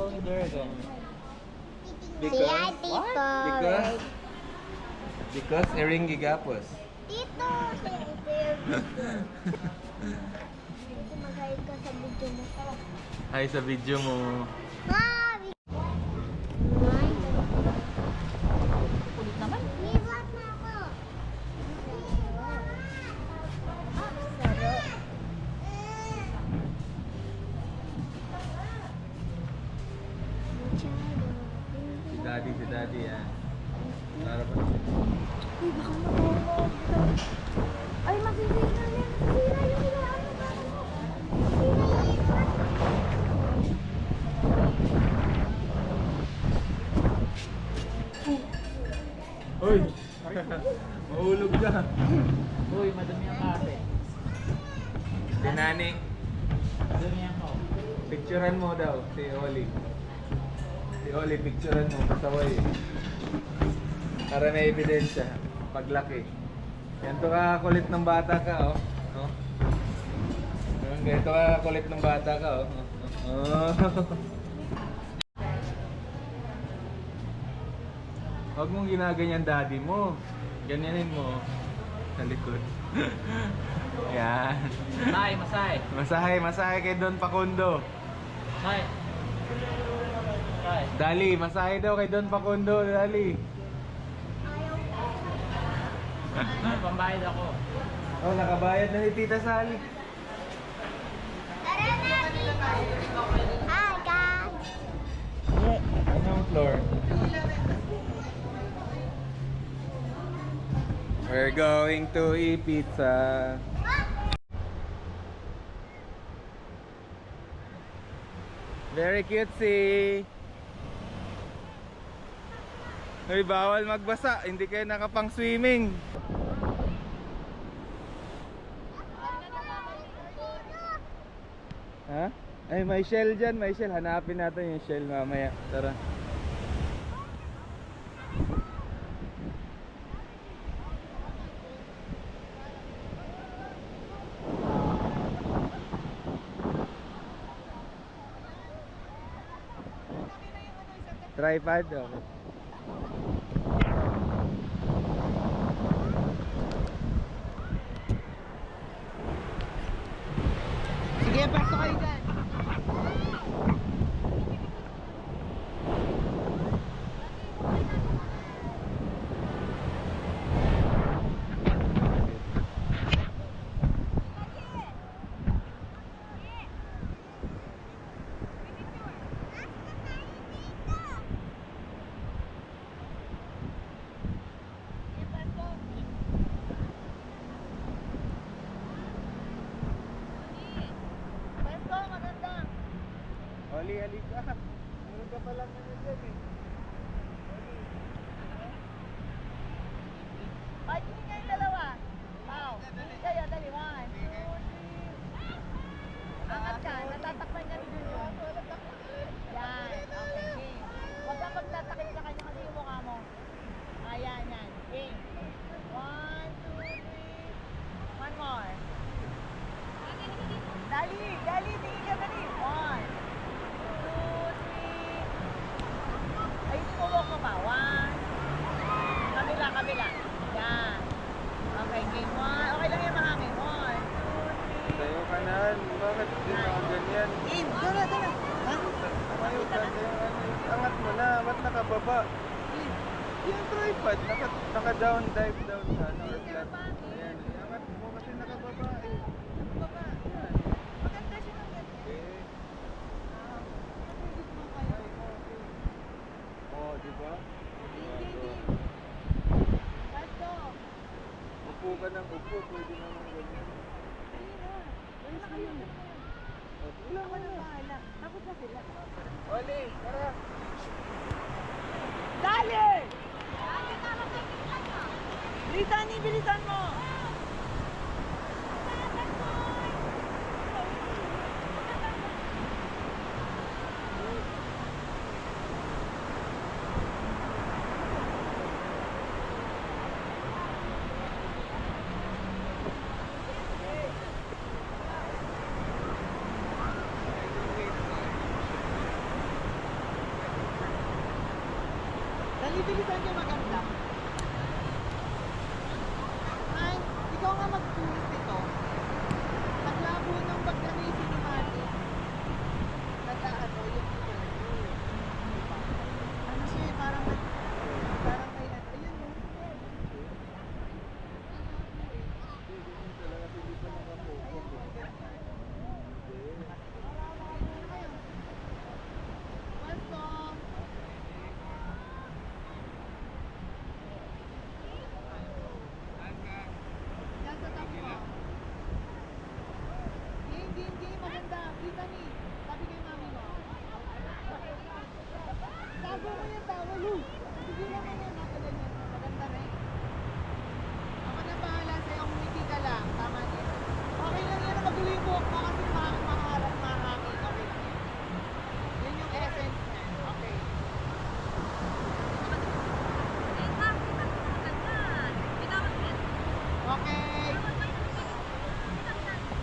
going there then? Kaya dito. Because Ering gigapos. Dito. Dito mag-hide ka sa video mo. Hi sa video mo. Mami! Kulit naman. Liwat na ako. Sarap. Si daddy yan. Para ba? Uy, baka makuha. Ay, masisira yan. Masisira yung hilaan mo. Masisira yan. Uy! Mahulog ka. Uy, madumi ang kape. Dinani. Madumi ang ko. Picturean mo daw si Oli. Si Oli, picturean mo. Masaway. Para may ebidensya. Paglaki. Yan to ka kulit ng bata ka, oh. No? Ganito ka kulit ng bata ka, oh. Oh. Huwag mong ginaganyan daddy mo. Ganyanin mo. Sa likod. Yan. Masay. Masahe kay Don Facundo. Masay. Masay. Dali, masahe daw kay Don Facundo, Dali. Pambayad ako. Oh, nakabayad na ni Tita Sally. Tara na, Tito. Hi, guys. Anong floor? We're going to eat pizza. Very cutesy. Hoy, bawal magbasa. Hindi kayo nakapang swimming. Ha? Ay, may shell dyan. May shell. Hanapin natin yung shell mamaya. Tara. Tripod, okay. Sige, pasok kayo dyan. Oli, halika. Meron ka palang ano dyan eh. Ay, hindi nga yung dalawa. Wow. Kaya, dali. 1, 2, 3. Angat ka. Natatakpan niya ni Junior. Yan. Okay, game. Huwag kang magtatakip sa kanya kasi yung mukha mo. Ayan, yan. Game. 1, 2, 3. One more. Dali. Tingin ka dali. 1, 2, 3. Ay, tumulok mo pa. 1. Kabila. Yan. Okay, game 1. Okay lang yung mahangin. 1, 2, 3. Tayo ka na. Bakit hindi ako ganyan? Game. Dala. Ha? Tayo ka na. Angat mo na. Ba't nakababa? Yung tripod. Naka-down, dive down sa ano. Or flat. Ayan. Angat mo kasi nakababa eh. Baba. Ayan. Maganda siya ng ganyan. Okay. Matugit mo kayo. Oh, di ba? Game. Let's go. Upo ka ng upo. Pwede naman ganyan. Wala na kayo. Wala Ako na bahala. Takot na sila. Oli, tara. Dali! Bilisan mo! Bibilisan niyo maganda. Ay, ikaw nga mag-tulis nito. Naglabo ng pagkakisi ni Mati. Nag-ano yung ano siya eh, parang may ayun mo. Welcome. Yan sa top mo. Game, maganda. Kita ni. Sabi kay mami mo. Tago mo yung tawa, Lu. Sige naman yan. Nakalan yan. Maganda rin. Ako na bahala sa'yo. Umiti ka lang. Tama din. Okay lang yan. Magulo yung buhok mo kasi maharap, mahangin. Okay lang yan. Yun yung essence niya. Okay. Okay.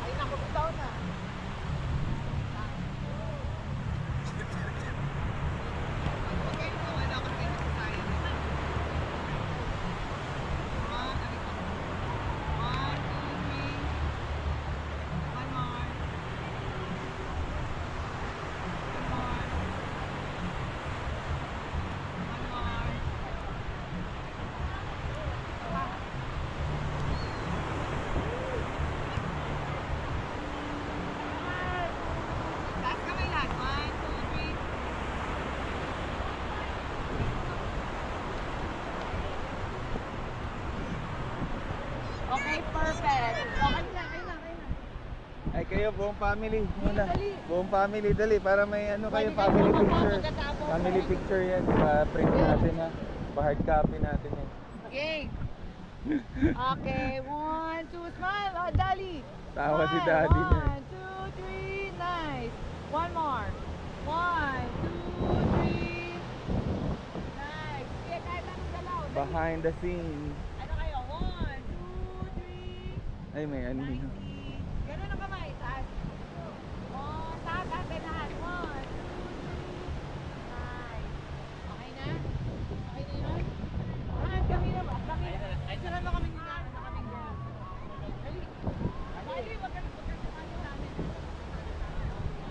Ay, naku, bitaw na. Okay, so wala kasi tayo. One, two, three. One more. One more. One more. Taas kamay lahat. One, two, three. Okay, perfect. Okay na. Ay kayo, buong family. Muna. Dali. Buong family, dali. Para may ano kayo, Pwede family kayo picture. pagkatapos. Family picture yan. Pa-print natin ha. Pa-hard copy natin yan. Okay. Okay, one, two, smile. Oh, Dali. Tawa si Smile. Daddy na. One, two, three, nice. One more. One, two, three. Nice. Sige, kahit anong galaw. Dali. Behind the scenes. Ano kayo? One, two, three. Ay, may ano. 90. Ganun ang kamay. Taas. One, taas natin lahat. One, two, three. Nice. Okay na? Okay na yun? Ah, kami na ba? Kami na. Ay, sila na kami nila. Na kami ganyan. Dali. Dali, wag ka sumali sa amin.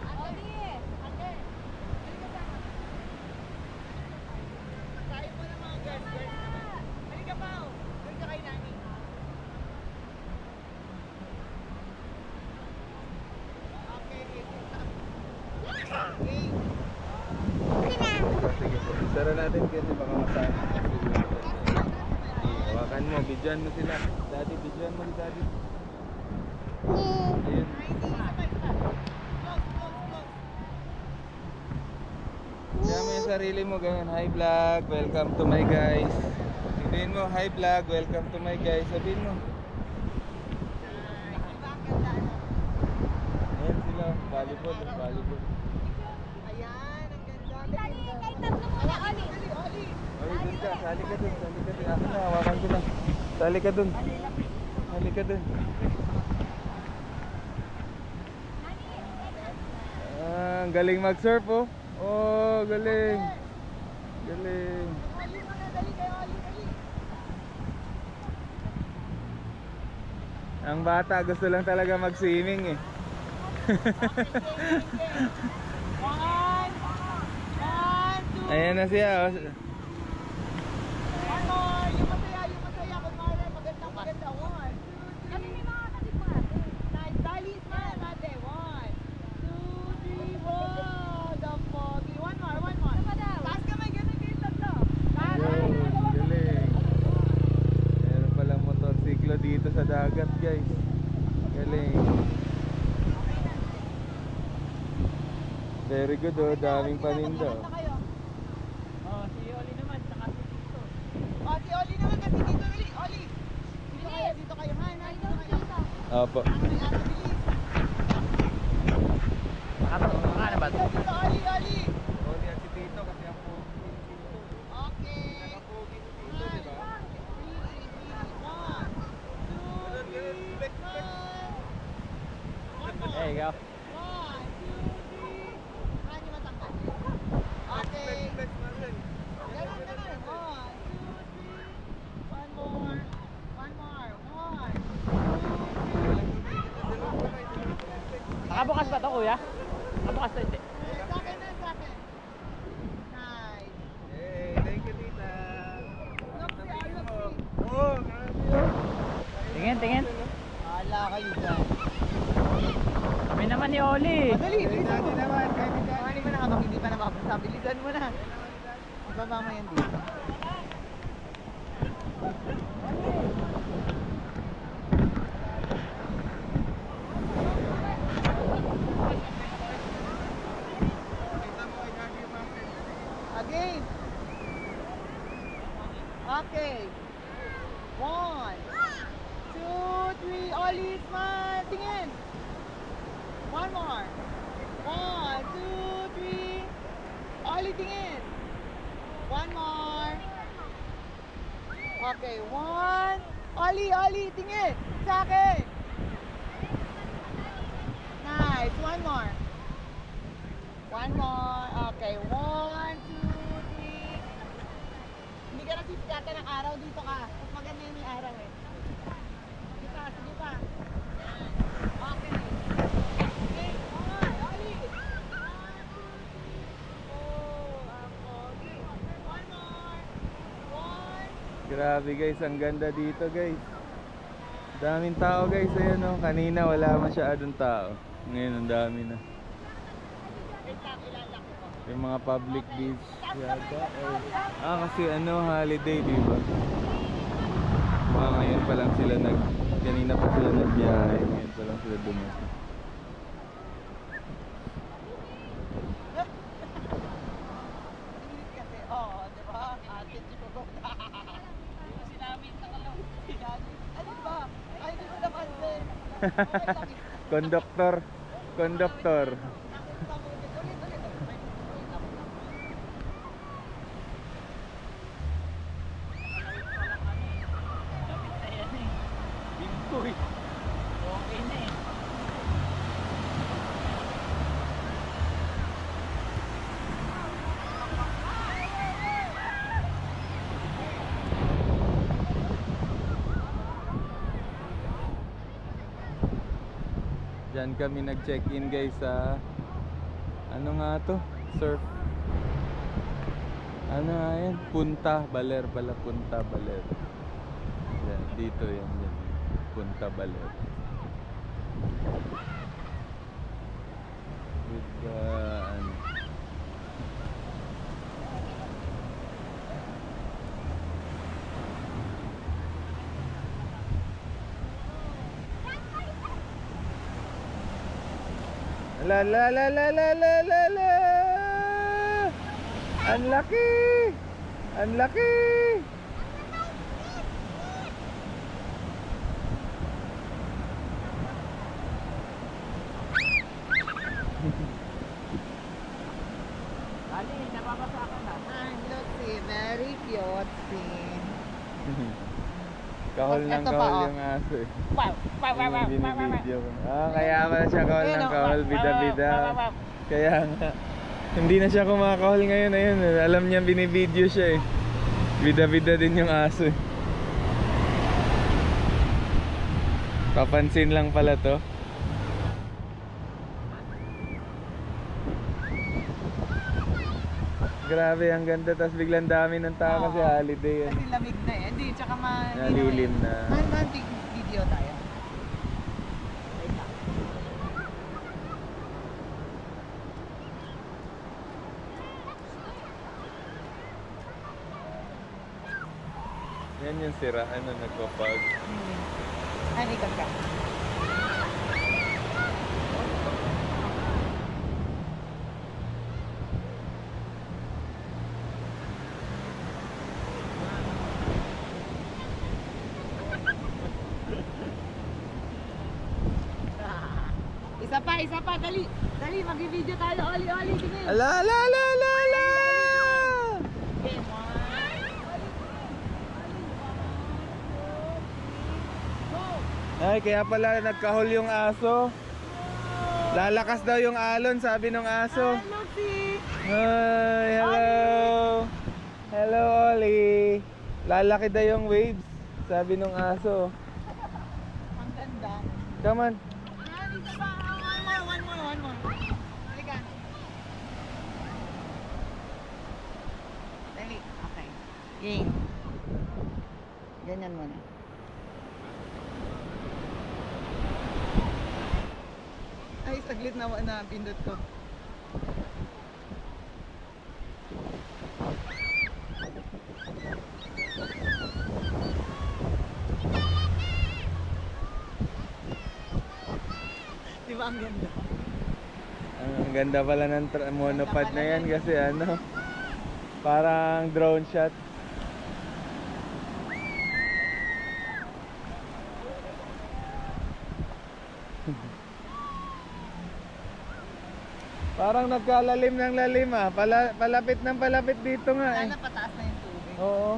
Ate. Ate. Dali ka sana. Tayo mo ng mga girls. Girls naman. Dali ka pa. Dali ka kay Nani. Okay, okay. Sige po. Sara natin kasi baka masama. Hawakan mo, bidyan mo sila. Daddy, bidyan mo si Daddy. Ayun. Kaya mo yung sarili mo ganyan. Hi vlog, welcome to my guys. Sabihin mo, hi vlog, welcome to my guys. Sabihin mo. Ayan sila, volleyball, volleyball. Ayan, ang ganda. Dali, kahit tatlo muna, Oli. Oli. Oy, dun ka, sali ka dun, sali ka dun. Akin na, hawakan ko na. Sali ka dun. Sali ka dun. Ah, ang galing mag-surf oh. Oh, galing. Galing. Oli mo na, dali kayo, Oli, dali. Ang bata gusto lang talaga mag-swimming eh. One, two, Ayan na siya oh. one more. Yung masaya. Kunwari, maganda. One, Kami may mga katipat. nice. Dali, smile natin. One, two, three, wow. The foggy. One more. Taas kamay, ganun kayo tatlo. Taas, Yo, galing. Meron palang motorsiklo dito sa dagat guys. Galing. Very good oh, daming paninda oh. Oh, si Oli naman, saka si Tito. Oh, si Oli naman kasi dito dali. Oli. Dito kayo. Ha, na, dito kayo. Opo. Bilis. Baka na ba? Dito, Oli. Oli at si Tito kasi ang pogi. Okay. Ang pogi si Tito, di ba? One, two, three, one more. There you go. One, two, three. Ano matangkad? Okay. Ganun. One, kuya? Bukas na hindi. Sa akin na, sa akin. Nice. Hey, thank you, tita. Look, si Alex. Oh, grabe yun. Tingin, tingin. Ala kayo dyan. Kami naman ni Oli. Madali, Hey, bilisan mo. daddy naman, kami daddy. Ano ba nakabang hindi pa nababasa? Bilisan mo na. Ibaba mo yan dito. Again. Okay. 1, 2, 3. Ollie, smile. Tingin. One more. 1, 2, 3. Ollie, tingin. One more. Okay, 1. Ollie, tingin. Sa akin. Nice. One more. One more. Okay, 1, 2, 3. Hindi ka nasisikatan ng araw. Dito ka. Mas maganda yung may araw eh. Sige pa, sige pa. Okay. Okay, one. Ollie. 1, 2, 3. Oh, ang pogi. One more. 1. Grabe guys, ang ganda dito guys. Daming tao guys, ayun oh. Kanina wala masyadong tao. Ngayon ang dami na. Wait lang, ilalaki ko. Yung mga public beach yata. Kasi ano, holiday, di ba? Ngayon pa lang sila kanina pa sila nagbiyahe. Ngayon pa lang sila dumating. Init kasi, oo, di ba? Ate, chipagok. Hindi mo sinabi sa kalong. Ano ba? Ay, hindi mo napansin. Okay lang. Conductor. Conductor. Nakita mo ulit. Ulit. Wait lang. Lapit na yan eh. Bimboy. Okay na eh. Diyan kami nag-check-in guys sa ano nga to? Surf. Ano nga yan? Punta Baler pala. Punta Baler. Yan, dito yan. Yan. Punta Baler. With the ano. La la la la la la la la. Ang laki! Ang laki! Ali, nababasa ka na. Ang Lutsi, very cute. Kahol ng Ito pa, kahol oh. yung aso eh. Wow! Yung binibideo ko. Kaya pala siya kahol Ayun, ng oh. kahol, bida-bida. Kaya nga. Hindi na siya kumakahol ngayon. Ayun, alam niya binibideo siya eh. Bida-bida din yung aso eh. Papansin lang pala to. Grabe, ang ganda. Tapos biglang dami ng tao kasi Oo. holiday yan. Kasi lamig na eh. Hindi, tsaka Nalilim na. Man, video tayo. Wait lang. Yan yung sira. Ano, nagpapag. Ano, ikot ka? Isa pa, dali. Dali, mag-video tayo. Oli, tingin. Ala, ala, ala, ala, ala! Okay, go! Ay, kaya pala nagkahol yung aso. Lalakas daw yung alon, sabi ng aso. Hi, Lucy! Hi, hello. Hello, Oli. Lalaki daw yung waves, sabi ng aso. Ang ganda. Come on. Yan, isa pa. One more. Game. Ganyan mo na. Ay, saglit na pindot ko. Di ba ang ganda? Ang ganda pala ng monopod na yan kasi ano, parang drone shot. Parang nagkalalim ng lalim ah. Palapit ng palapit dito nga eh. Sana pataas na yung tubig. Oo.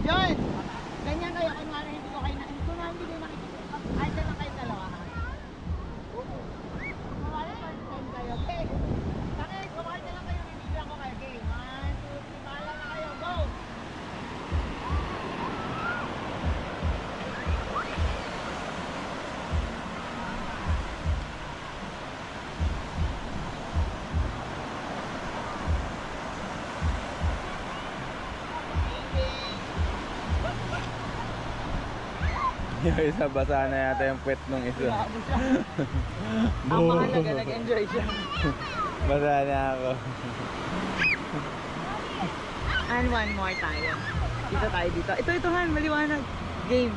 John! Ganyan kayo, kunwari hindi ko kayo kunwari hindi kayo nakikita. Ay, dyan lang kayo dalawa ha. Kunwari first kayo. Okay. Bakit? Kunwari na lang kayo, bibigyan ko kayo. Okay, 1, 2, 3, bahala na kayo. Go! Yung isa basa na yata yung puwet nung isa. Grabe siya. Ang mahalaga, nag-enjoy siya. Basa na ako. And one more tayo. Dito tayo dito. Ito Han, maliwanag. Game.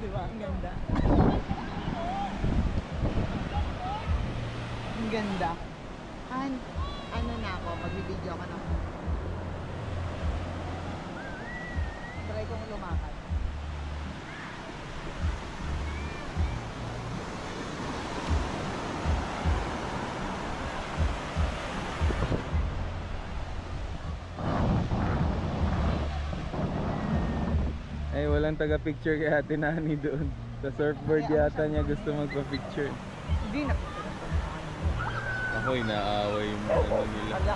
Diba? Ang ganda. Ang ganda. Han, ano na ako, magbibideo ka na. Try kong lumakad. Ay, walang taga-picture kay Ate Nani doon. Sa surfboard yata niya gusto magpa-picture. Hindi na. Ako, inaaway yung ano nila. Wala.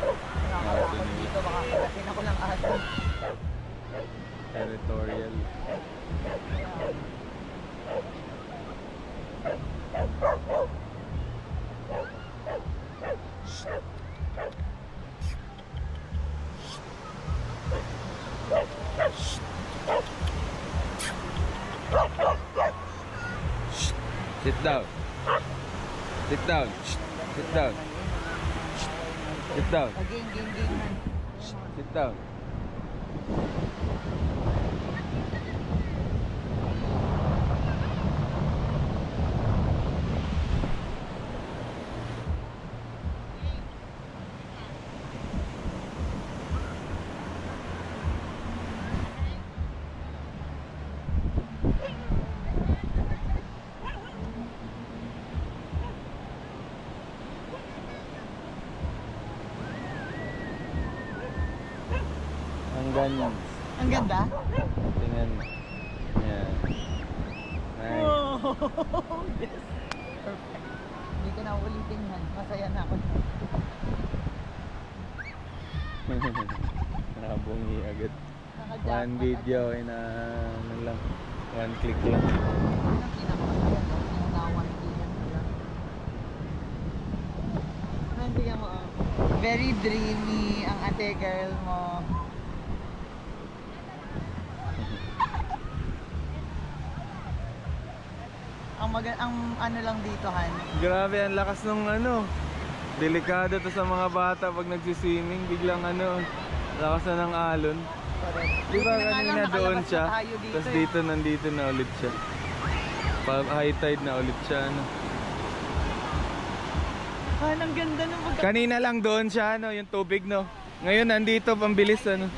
Aso nila. Dito makakarating ako ng aso. Territorial. Sit down. Sit down. Sit down. Sit down. Game man. Sit down. Ang ganda. Ang ganda? Tingnan mo. Yan. Nice. Oh, yes. Perfect. Hindi ko na ulitin yan. Masaya na ako. Nakabungi agad. Naka-jackpot One video ay na ano lang. One click lang. Ang pinakamasaya ko. Pinatawan din lang. Nandiyan mo. Very dreamy ang ate girl mo. Ang ano lang dito, Han. Grabe, ang lakas ng ano. Delikado to sa mga bata pag nagsiswimming. Biglang ano, lakas na ng alon. Di ba Buti na nga lang, kanina doon nakalabas siya, na tayo dito, tapos eh. dito nandito na ulit siya. High tide na ulit siya. Ano. Han, ang ganda ng Kanina lang doon siya, ano, yung tubig, no. Ngayon nandito, pambilis, ano.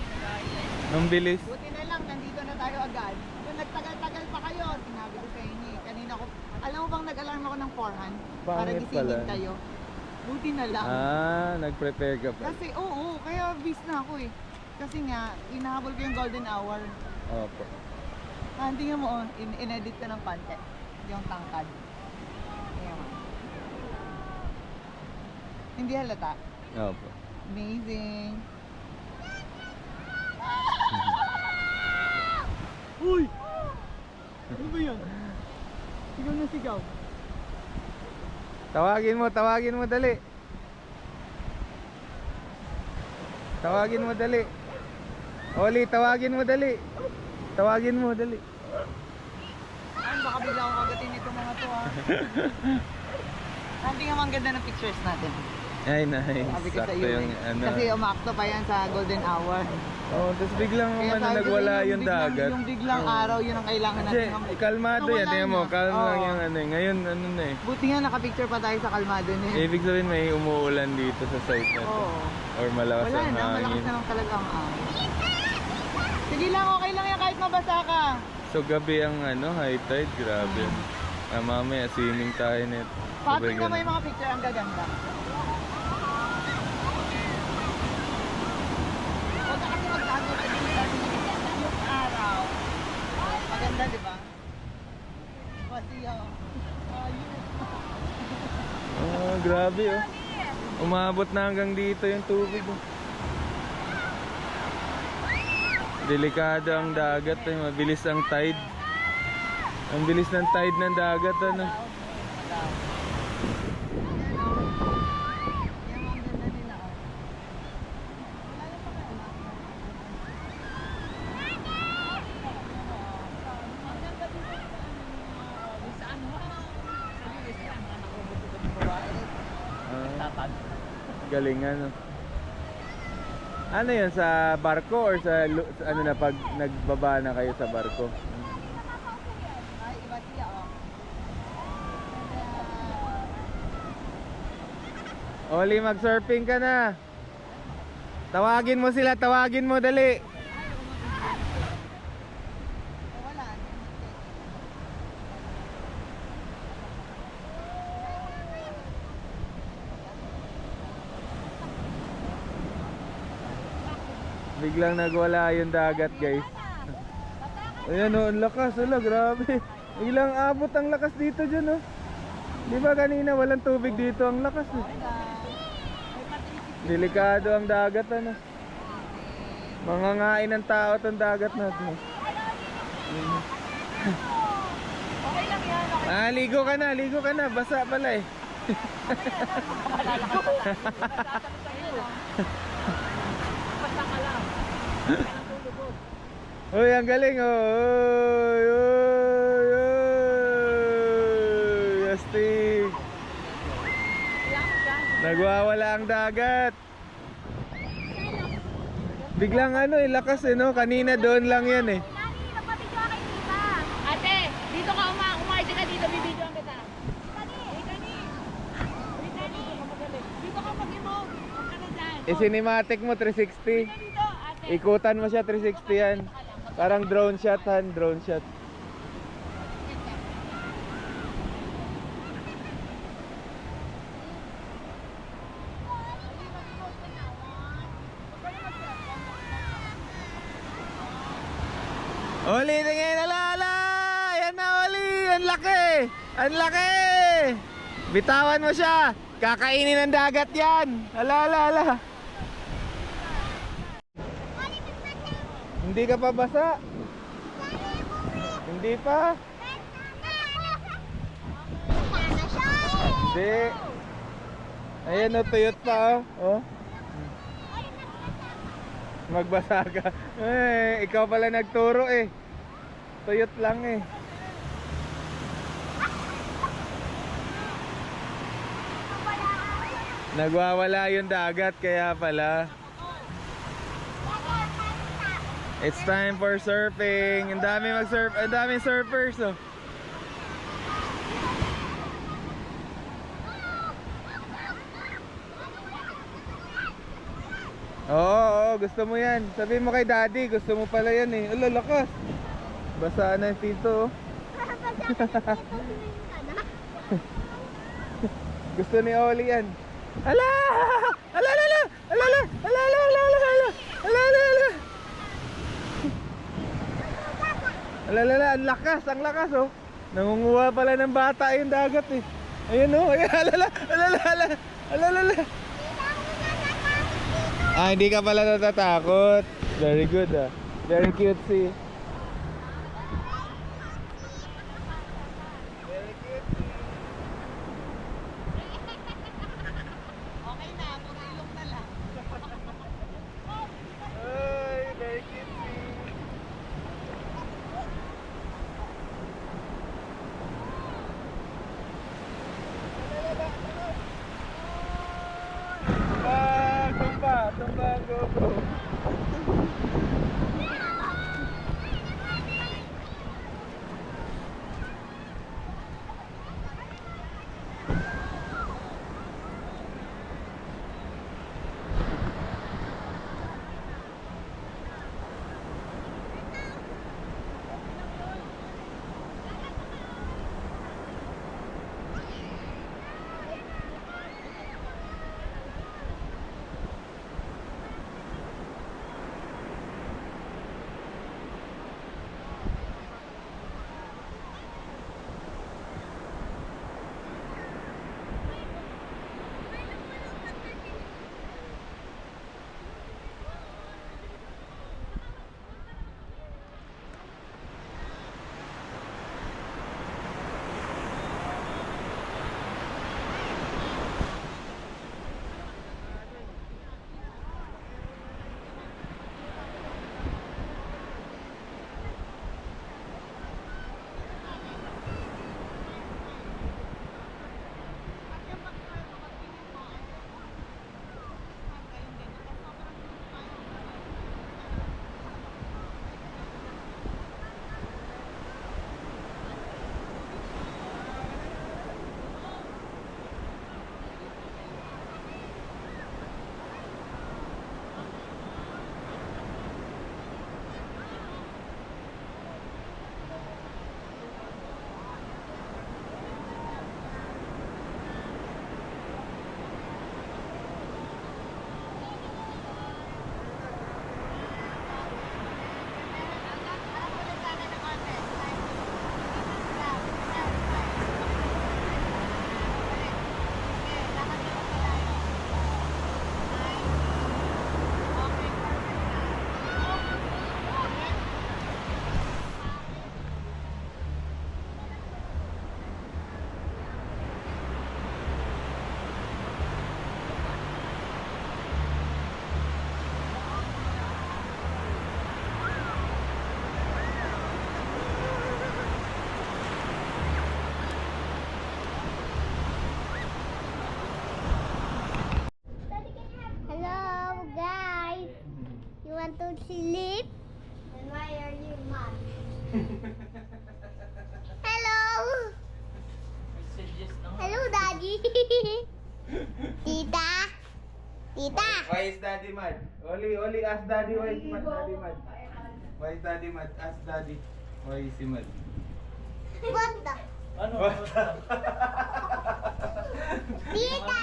Ang bilis. Buti na lang, nandito na tayo agad. Kung nagtagal-tagal pa kayo, sinabi ko sa inyo eh. Kanina ko, alam mo bang nag-alarm ako ng 400? Para Pangit gisingin pala. kayo. Buti na lang. Ah, nag-prepare ka pa. Kasi oo, kaya bis na ako eh. Kasi nga, inahabol ko yung golden hour. Opo. Tingnan mo, oh, in-edit ko ng pante. Yung tangkad. Tingnan mo. Hindi halata. Opo. Amazing. Uy! Joe? Tawagin mo dali. Tawagin mo dali. Oli, tawagin mo dali. Tawagin mo dali. Ay, baka bigla akong kagatin itong mga to ha. Hindi nga ang ganda ng pictures natin. Ay, nice. Sabi ko sa Sakto iyo yung eh. ano. Kasi umakto pa yan sa golden hour. Oh, tapos biglang Kaya ano, sabi ko nagwala sa'yo, yung dagat. Yung biglang araw, yun ang kailangan Kasi natin. kalmado yan, Nawala tingnan mo, na. calm lang Oo. yung ano eh. Ngayon ano na eh. Buti nga nakapicture pa tayo sa kalmado na yun. Ibig sabihin may umuulan dito sa site na to. Oo. Or malakas Wala ang na, malakas hangin. na lang talaga ang hangin. Sige lang, okay lang yan kahit mabasa ka. So gabi ang ano, high tide, grabe. Mamaya swimming tayo nito. Patingnan mo yung mga picture, ang gaganda. Huwag ka kasi magtago sa yung araw. Maganda, di ba? Masiyaw. Oh, grabe oh. Umabot na hanggang dito yung tubig. Oh. Delikado ang dagat eh, mabilis ang tide. Ang bilis ng tide ng dagat ano. Yan ang ganda nila, oh. Ah, galingan no. Ano yan, sa barko or sa ano na pag nagbaba na kayo sa barko? Ay, iba siya, oh. Oli, mag-surfing ka na. Tawagin mo sila, tawagin mo dali. Wala. Biglang nagwala yung dagat, guys. Ayan oh, ang lakas, wala, grabe. Biglang abot ang lakas dito dyan, oh. Di ba kanina walang tubig dito, ang lakas eh. Delikado ang dagat, ano. Mangangain ng tao tong dagat natin. Okay lang yan, okay. Ah, ligo ka na, basa pala eh. Basta ka lang. Kailangan tulog. Uy, ang galing oh. Uy, uy, uy. Asti. Nagwawala ang dagat. Biglang ano eh, lakas eh no. Kanina doon lang yan eh. Nani, nagpapidyo kay Tita. Ate, dito ka umayos ka dito, bibidyoan kita. Dito ka mag-emote. Huwag ka na dyan. I-cinematic mo 360. Dito, ate. Ikutan mo siya 360 yan. Parang drone shot han, drone shot. Oli, tingin, ala. Yan na, Oli. Ang laki. Ang laki. Bitawan mo siya. Kakainin ng dagat yan. Ala. Hindi ka pa basa? Hindi pa? Hindi. Ayan o, tuyot pa oh. Magbasa ka. Eh, ikaw pala nagturo eh. Tuyot lang eh. Nagwawala yung dagat kaya pala. It's time for surfing. Ang dami mag-surf, ang daming surfers oh. Oo, gusto mo yan. Sabihin mo kay daddy, gusto mo pala yan eh. Ala, lakas. Basa na yung tito oh. Gusto ni Oli yan. Ala! Ala! Alalala, ang lakas oh. Nangunguha pala ng bata yung dagat eh. Ayun oh, ay alala. Ah, hindi ka pala natatakot. Very good ah. Very cutesy. Very cute. want to sleep? Then why are you mad? Hello. Messages na nga. Hello, Daddy. Tita. Tita. Why is Daddy mad? Oli, ask Daddy why is Daddy mad. Why is Daddy mad? Ask Daddy. Why is he mad? What the? Ano? Tita.